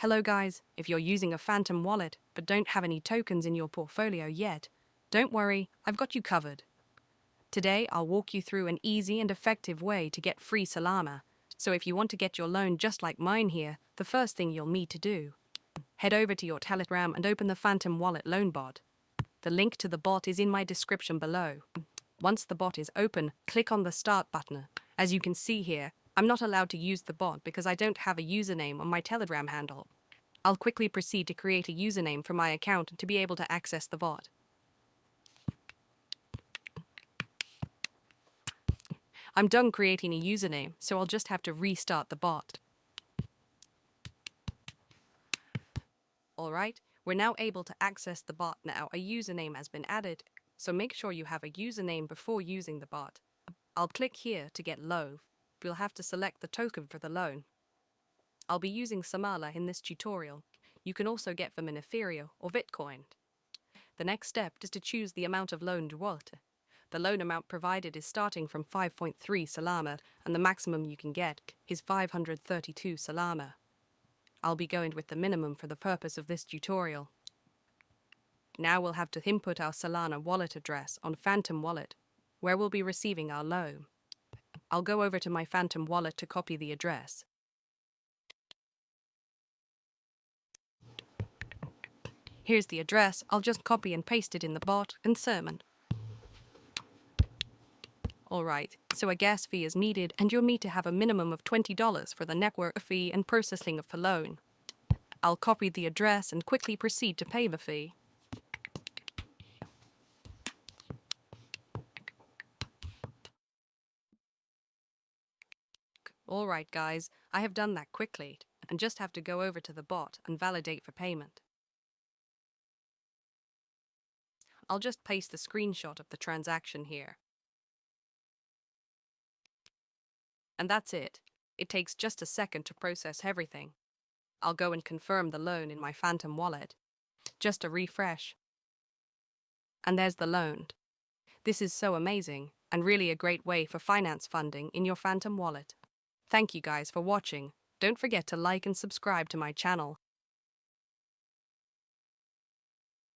Hello guys, if you're using a Phantom wallet but don't have any tokens in your portfolio yet, don't worry, I've got you covered. Today I'll walk you through an easy and effective way to get free Solana. So if you want to get your loan just like mine here, the first thing you'll need to do, head over to your Telegram and open the Phantom Wallet loan bot. The link to the bot is in my description below. Once the bot is open, click on the start button. As you can see here, I'm not allowed to use the bot because I don't have a username on my Telegram handle. I'll quickly proceed to create a username for my account to be able to access the bot. I'm done creating a username, so I'll just have to restart the bot. Alright, we're now able to access the bot now. A username has been added, so make sure you have a username before using the bot. I'll click here to get loan. We'll have to select the token for the loan. I'll be using Solana in this tutorial. You can also get them in Ethereum or Bitcoin. The next step is to choose the amount of loaned wallet. The loan amount provided is starting from 5.3 Solana, and the maximum you can get is 532 Solana. I'll be going with the minimum for the purpose of this tutorial. Now we'll have to input our Solana wallet address on Phantom Wallet, where we'll be receiving our loan. I'll go over to my Phantom Wallet to copy the address. Here's the address. I'll just copy and paste it in the bot and sermon. Alright, so a gas fee is needed and you'll need to have a minimum of $20 for the network fee and processing of the loan. I'll copy the address and quickly proceed to pay the fee. Alright guys, I have done that quickly and just have to go over to the bot and validate for payment. I'll just paste the screenshot of the transaction here. And that's it. It takes just a second to process everything. I'll go and confirm the loan in my Phantom Wallet. Just a refresh. And there's the loan. This is so amazing and really a great way for finance funding in your Phantom Wallet. Thank you guys for watching. Don't forget to like and subscribe to my channel.